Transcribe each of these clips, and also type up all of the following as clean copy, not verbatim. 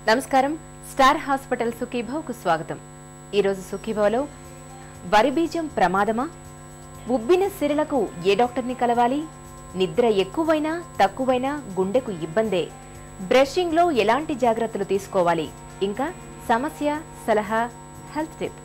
నమస్కారం. Star hospital సుఖీభావ్కు స్వాగతం. ఈరోజు సుఖీభావ్లో వరి బీజం ప్రమాదమా, ఉబ్బిన సిరలకు ఏ డాక్టర్ని కలవాలి, నిద్ర ఎక్కువైనా తక్కువైనా గుండెకు ఇబ్బందే, బ్రషింగ్లో ఎలాంటి జాగ్రత్తలు తీసుకోవాలి, ఇంకా సమస్య సలహా హెల్త్ టిప్.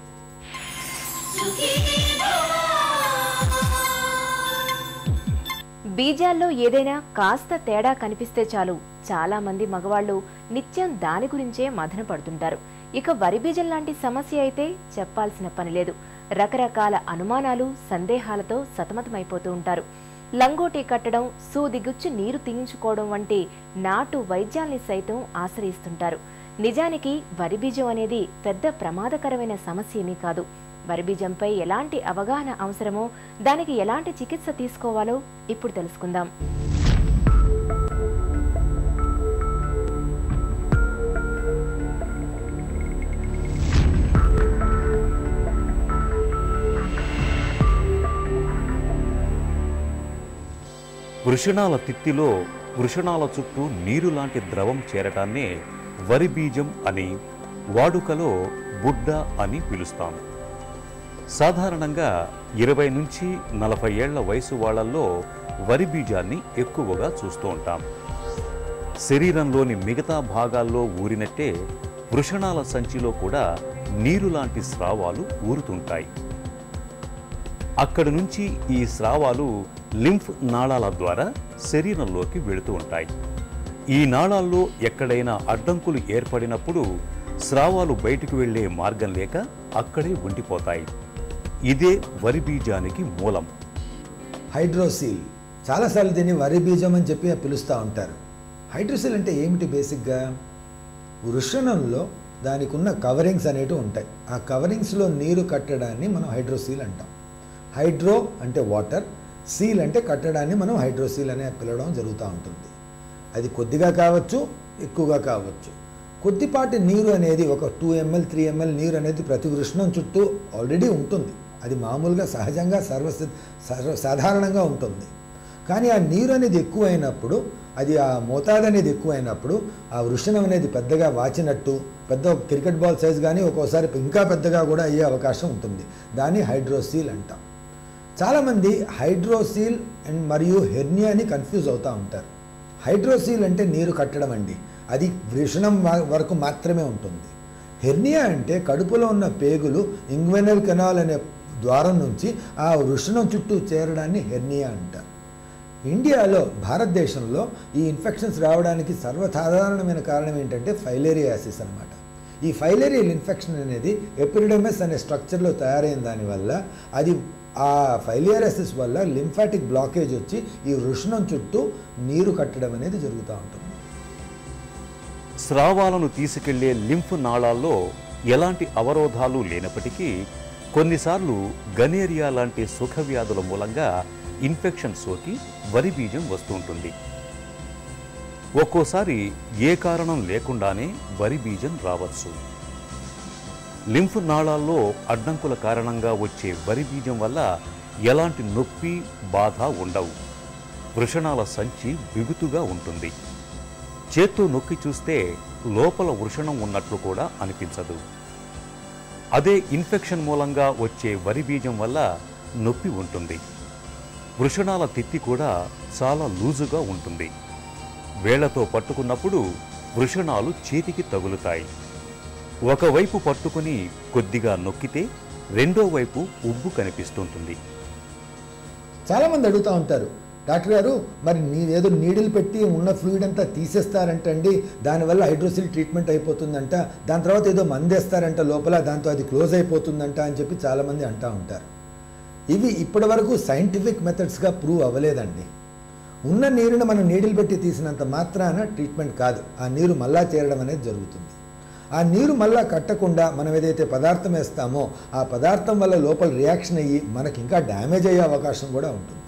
బీజాల్లో ఏదైనా కాస్త తేడా కనిపిస్తే చాలు చాలా మంది మగవాళ్లు నిత్యం దాని గురించే మదన పడుతుంటారు. ఇక వరి బీజం లాంటి సమస్య అయితే చెప్పాల్సిన పని లేదు. రకరకాల అనుమానాలు సందేహాలతో సతమతమైపోతూ ఉంటారు. లంగోటీ కట్టడం, సూదిగుచ్చి నీరు తీయించుకోవడం వంటి నాటు వైద్యాల్ని సైతం ఆశ్రయిస్తుంటారు. నిజానికి వరి బీజం అనేది పెద్ద ప్రమాదకరమైన సమస్య ఏమీ కాదు. వరి బీజంపై ఎలాంటి అవగాహన అవసరమో, దానికి ఎలాంటి చికిత్స తీసుకోవాలో ఇప్పుడు తెలుసుకుందాం. వృషణాల తిత్తిలో వృషణాల చుట్టూ నీరు లాంటి ద్రవం చేరటాన్నే వరి బీజం అని, వాడుకలో బుడ్డ అని పిలుస్తాం. సాధారణంగా 20 నుంచి 40 ఏళ్ల వయసు వాళ్లల్లో వరి బీజాన్ని ఎక్కువగా చూస్తూ ఉంటాం. శరీరంలోని మిగతా భాగాల్లో ఊరినట్టే వృషణాల సంచిలో కూడా నీరు లాంటి స్రావాలు ఊరుతుంటాయి. అక్కడి నుంచి ఈ స్రావాలు లింఫ్ నాళాల ద్వారా శరీరంలోకి వెళుతూ ఉంటాయి. ఈ నాళాల్లో ఎక్కడైనా అడ్డంకులు ఏర్పడినప్పుడు స్రావాలు బయటికి వెళ్లే మార్గం లేక అక్కడే ఉండిపోతాయి. ఇదే వరి బీజానికి మూలం. హైడ్రోసీల్, చాలాసార్లు దీన్ని వరి బీజం అని చెప్పి పిలుస్తూ ఉంటారు. హైడ్రోసీల్ అంటే ఏమిటి? బేసిక్గా వృషణంలో దానికి ఉన్న కవరింగ్స్ అనేవి ఉంటాయి. ఆ కవరింగ్స్లో నీరు కట్టడాన్ని మనం హైడ్రోసీల్ అంటాం. హైడ్రో అంటే వాటర్, సీల్ అంటే కట్టడాన్ని మనం హైడ్రోసీల్ అనే పిలవడం జరుగుతూ ఉంటుంది. అది కొద్దిగా కావచ్చు, ఎక్కువగా కావచ్చు. కొద్దిపాటి నీరు అనేది ఒక 2 ml 3 ml నీరు అనేది ప్రతి వృషణం చుట్టూ ఆల్రెడీ ఉంటుంది. అది మామూలుగా సహజంగా సాధారణంగా ఉంటుంది. కానీ ఆ నీరు అనేది ఎక్కువైనప్పుడు, అది ఆ మోతాదు అనేది ఎక్కువైనప్పుడు ఆ వృషణం అనేది పెద్దగా వాచినట్టు, పెద్ద క్రికెట్ బాల్ సైజ్ కానీ ఒక్కోసారి ఇంకా పెద్దగా కూడా అయ్యే అవకాశం ఉంటుంది. దాన్ని హైడ్రోసీల్ అంటాం. చాలామంది హైడ్రోసీల్ అండ్ మరియు హెర్నియాని కన్ఫ్యూజ్ అవుతూ ఉంటారు. హైడ్రోసీల్ అంటే నీరు కట్టడం అండి, అది వృషణం వరకు మాత్రమే ఉంటుంది. హెర్నియా అంటే కడుపులో ఉన్న పేగులు ఇంగ్వెనల్ కెనాల్ అనే ద్వారం నుంచి ఆ వృషణం చుట్టూ చేరడాన్ని హెర్నియా అంటారు. ఇండియాలో, భారతదేశంలో ఈ ఇన్ఫెక్షన్స్ రావడానికి సర్వసాధారణమైన కారణం ఏంటంటే ఫైలేరియాసిస్ అన్నమాట. ఈ ఫైలేరియల్ ఇన్ఫెక్షన్ అనేది ఎపిడెమిస్ అనే స్ట్రక్చర్లో తయారైన దానివల్ల అది ఆ ఫైలేరియాసిస్ వల్ల లింఫాటిక్ బ్లాకేజ్ వచ్చి ఈ వృషణం చుట్టూ నీరు కట్టడం అనేది జరుగుతూ ఉంటుంది. స్రావాలను తీసుకెళ్లే లింఫ్ నాళాల్లో ఎలాంటి అవరోధాలు లేనప్పటికీ కొన్నిసార్లు గనేరియా లాంటి సుఖ వ్యాధుల మూలంగా ఇన్ఫెక్షన్ సోకి వరి బీజం వస్తుంటుంది. ఒక్కోసారి ఏ కారణం లేకుండానే వరి బీజం రావచ్చు. లింఫ్ నాళాల్లో అడ్డంకుల కారణంగా వచ్చే వరి బీజం వల్ల ఎలాంటి నొప్పి, బాధ ఉండవు. వృషణాల సంచి బిగుతుగా ఉంటుంది. చేత్తో నొక్కి చూస్తే లోపల వృషణం ఉన్నట్లు కూడా అనిపించదు. అదే ఇన్ఫెక్షన్ మూలంగా వచ్చే వరి బీజం వల్ల నొప్పి ఉంటుంది. వృషణాల తిత్తి కూడా చాలా లూజుగా ఉంటుంది. వేళ్లతో పట్టుకున్నప్పుడు వృషణాలు చేతికి తగులుతాయి. ఒకవైపు పట్టుకుని కొద్దిగా నొక్కితే రెండో వైపు ఉబ్బు కనిపిస్తుంటుంది. చాలామంది అడుగుతూ ఉంటారు, డాక్టర్ గారు మరి ఏదో నీడిల్ పెట్టి ఉన్న ఫ్లూయిడ్ అంతా తీసేస్తారంటండి, దానివల్ల హైడ్రోసిల్ ట్రీట్మెంట్ అయిపోతుందంట, దాని తర్వాత ఏదో మందేస్తారంట లోపల, దాంతో అది క్లోజ్ అయిపోతుందంట అని చెప్పి చాలామంది అంటూ ఉంటారు. ఇవి ఇప్పటి వరకు సైంటిఫిక్ మెథడ్స్గా ప్రూవ్ అవ్వలేదండి. ఉన్న నీరుని మనం నీడిల్ పెట్టి తీసినంత మాత్రాన ట్రీట్మెంట్ కాదు, ఆ నీరు మళ్ళా చేరడం అనేది జరుగుతుంది. ఆ నీరు మళ్ళా కట్టకుండా మనం ఏదైతే పదార్థం వేస్తామో ఆ పదార్థం వల్ల లోపల రియాక్షన్ అయ్యి మనకి ఇంకా డ్యామేజ్ అయ్యే అవకాశం కూడా ఉంటుంది.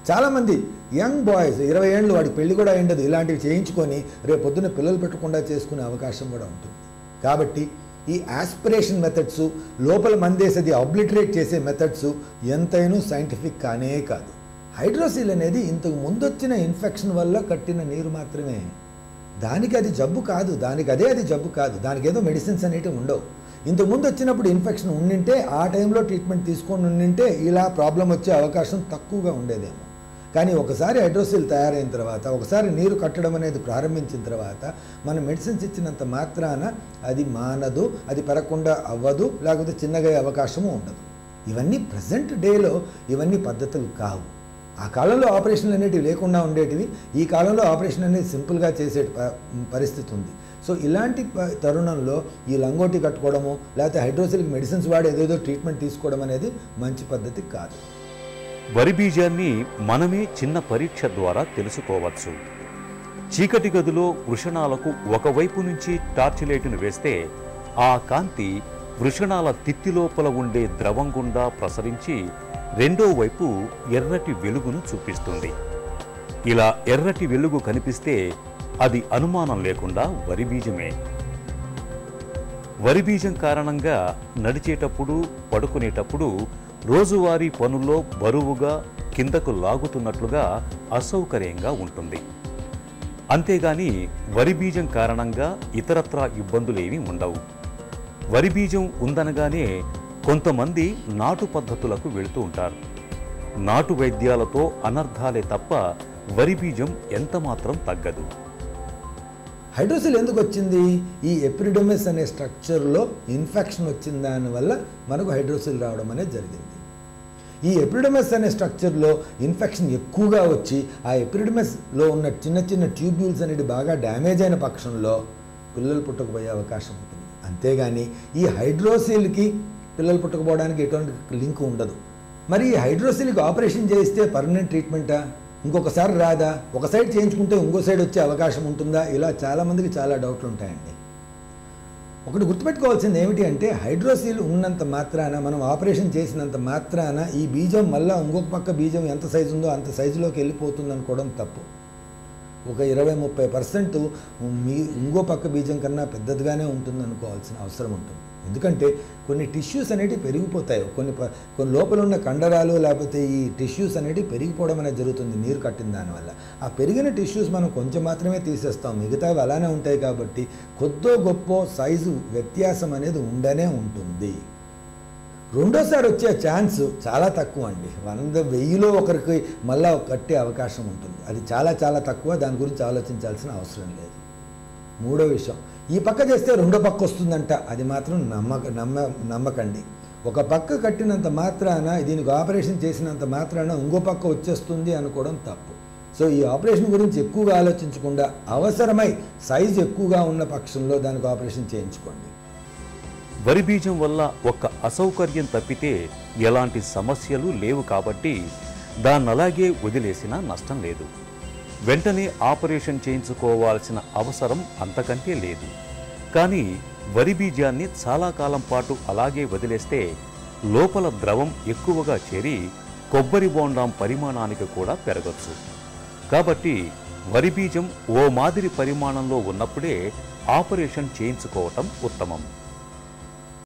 చాలామంది యంగ్ బాయ్స్, 20 ఏళ్ళు, వాడికి పెళ్లి కూడా అయ్యిండదు, ఇలాంటివి చేయించుకొని రేపు పొద్దున్న పిల్లలు పెట్టకుండా చేసుకునే అవకాశం కూడా ఉంటుంది. కాబట్టి ఈ ఆస్పిరేషన్ మెథడ్స్, లోపల మందేసేది ఆబ్లిటరేట్ చేసే మెథడ్స్ ఎంతైనా సైంటిఫిక్ కానే కాదు. హైడ్రోసీల్ అనేది ఇంతకు ముందొచ్చిన ఇన్ఫెక్షన్ వల్ల కట్టిన నీరు మాత్రమే. దానికి అది జబ్బు కాదు, అది జబ్బు కాదు, దానికి ఏదో మెడిసిన్స్ అనేటివి ఉండవు. ఇంతకుముందు వచ్చినప్పుడు ఇన్ఫెక్షన్ ఉండింటే ఆ టైంలో ట్రీట్మెంట్ తీసుకొని ఉండింటే ఇలా ప్రాబ్లం వచ్చే అవకాశం తక్కువగా ఉండేదేమో. కానీ ఒకసారి హైడ్రోసిల్ తయారైన తర్వాత, ఒకసారి నీరు కట్టడం అనేది ప్రారంభించిన తర్వాత మనం మెడిసిన్స్ ఇచ్చినంత మాత్రాన అది మానదు, అది పెరగకుండా అవ్వదు, లేకపోతే చిన్నగా అయ్యే అవకాశము ఉండదు. ఇవన్నీ ప్రజెంట్ డేలో ఇవన్నీ పద్ధతులు కావు. ఆ కాలంలో ఆపరేషన్లు అనేటివి లేకుండా ఉండేటివి, ఈ కాలంలో ఆపరేషన్ అనేది సింపుల్గా చేసే పరిస్థితి ఉంది. సో ఇలాంటి తరుణంలో ఈ లంగోటి కట్టుకోవడము, లేకపోతే హైడ్రోసిల్కి మెడిసిన్స్ వాడి ఏదేదో ట్రీట్మెంట్ తీసుకోవడం అనేది మంచి పద్ధతి కాదు. వరి బీజాన్ని మనమే చిన్న పరీక్ష ద్వారా తెలుసుకోవచ్చు. చీకటి గదిలో వృషణాలకు ఒకవైపు నుంచి టార్చ్ లైటును వేస్తే ఆ కాంతి వృషణాల తిత్తి లోపల ఉండే ద్రవం గుండా ప్రసరించి రెండో వైపు ఎర్రటి వెలుగును చూపిస్తుంది. ఇలా ఎర్రటి వెలుగు కనిపిస్తే అది అనుమానం లేకుండా వరి బీజమే. వరి బీజం కారణంగా నడిచేటప్పుడు, పడుకునేటప్పుడు, రోజువారీ పనుల్లో బరువుగా కిందకు లాగుతున్నట్లుగా అసౌకర్యంగా ఉంటుంది. అంతేగాని వరి బీజం కారణంగా ఇతరత్రా ఇబ్బందులేమీ ఉండవు. వరి బీజం ఉందనగానే కొంతమంది నాటు పద్ధతులకు వెళుతూ ఉంటారు. నాటు వైద్యాలతో అనర్థాలే తప్ప వరి బీజం ఎంతమాత్రం తగ్గదు. హైడ్రోసిల్ ఎందుకు వచ్చింది? ఈ ఎపిడిడమిస్ అనే స్ట్రక్చర్లో ఇన్ఫెక్షన్ వచ్చిన దానివల్ల మనకు హైడ్రోసిల్ రావడం అనేది జరిగింది. ఈ ఎపిడిడమిస్ అనే స్ట్రక్చర్లో ఇన్ఫెక్షన్ ఎక్కువగా వచ్చి ఆ ఎపిడిడమిస్లో ఉన్న చిన్న చిన్న ట్యూబ్యూల్స్ అనేది బాగా డ్యామేజ్ అయిన పక్షంలో పిల్లలు పుట్టకపోయే అవకాశం ఉంటుంది. అంతేగాని ఈ హైడ్రోసిల్కి పిల్లలు పుట్టకపోవడానికి ఎటువంటి లింక్ ఉండదు. మరి ఈ హైడ్రోసిల్కి ఆపరేషన్ చేస్తే పర్మనెంట్ ట్రీట్మెంటా? ఇంకొకసారి రాదా? ఒక సైడ్ చేయించుకుంటే ఇంకో సైడ్ వచ్చే అవకాశం ఉంటుందా? ఇలా చాలామందికి చాలా డౌట్లు ఉంటాయండి. ఒకటి గుర్తుపెట్టుకోవాల్సింది ఏమిటి అంటే, హైడ్రోసిల్ ఉన్నంత మాత్రాన, మనం ఆపరేషన్ చేసినంత మాత్రాన ఈ బీజం మళ్ళీ ఇంకొక పక్క బీజం ఎంత సైజు ఉందో అంత సైజులోకి వెళ్ళిపోతుంది అనుకోవడం తప్పు. ఒక 20-30% మీ ఇంకో పక్క బీజం కన్నా పెద్దదిగానే ఉంటుంది అనుకోవాల్సిన అవసరం ఉంటుంది. ఎందుకంటే కొన్ని టిష్యూస్ అనేటివి పెరిగిపోతాయి, కొన్ని లోపల ఉన్న కండరాలు లేకపోతే ఈ టిష్యూస్ అనేటివి పెరిగిపోవడం అనేది జరుగుతుంది నీరు కట్టిన దానివల్ల. ఆ పెరిగిన టిష్యూస్ మనం కొంచెం మాత్రమే తీసేస్తాం, మిగతావి అలానే ఉంటాయి. కాబట్టి కొద్దో గొప్ప సైజు వ్యత్యాసం అనేది ఉండనే ఉంటుంది. రెండోసారి వచ్చే ఛాన్స్ చాలా తక్కువ అండి. 100,000లో ఒకరికి మళ్ళా కట్టే అవకాశం ఉంటుంది. అది చాలా చాలా తక్కువ, దాని గురించి ఆలోచించాల్సిన అవసరం లేదు. మూడో విషయం, ఈ పక్క చేస్తే రెండో పక్క వస్తుందంట, అది మాత్రం నమ్మకండి. ఒక పక్క కట్టినంత మాత్రాన, దీనికి ఆపరేషన్ చేసినంత మాత్రాన ఇంకో పక్క వచ్చేస్తుంది అనుకోవడం తప్పు. సో ఈ ఆపరేషన్ గురించి ఎక్కువగా ఆలోచించకుండా అవసరమై సైజు ఎక్కువగా ఉన్న పక్షంలో దానికి ఆపరేషన్ చేయించుకోండి. వరి బీజం వల్ల ఒక్క అసౌకర్యం తప్పితే ఎలాంటి సమస్యలు లేవు కాబట్టి దాన్నలాగే వదిలేసినా నష్టం లేదు. వెంటనే ఆపరేషన్ చేయించుకోవాల్సిన అవసరం అంతకంటే లేదు. కానీ వరి బీజాన్ని చాలా కాలం పాటు అలాగే వదిలేస్తే లోపల ద్రవం ఎక్కువగా చేరి కొబ్బరి బోండాం పరిమాణానికి కూడా పెరగచ్చు. కాబట్టి వరి బీజం ఓ మాదిరి పరిమాణంలో ఉన్నప్పుడే ఆపరేషన్ చేయించుకోవటం ఉత్తమం.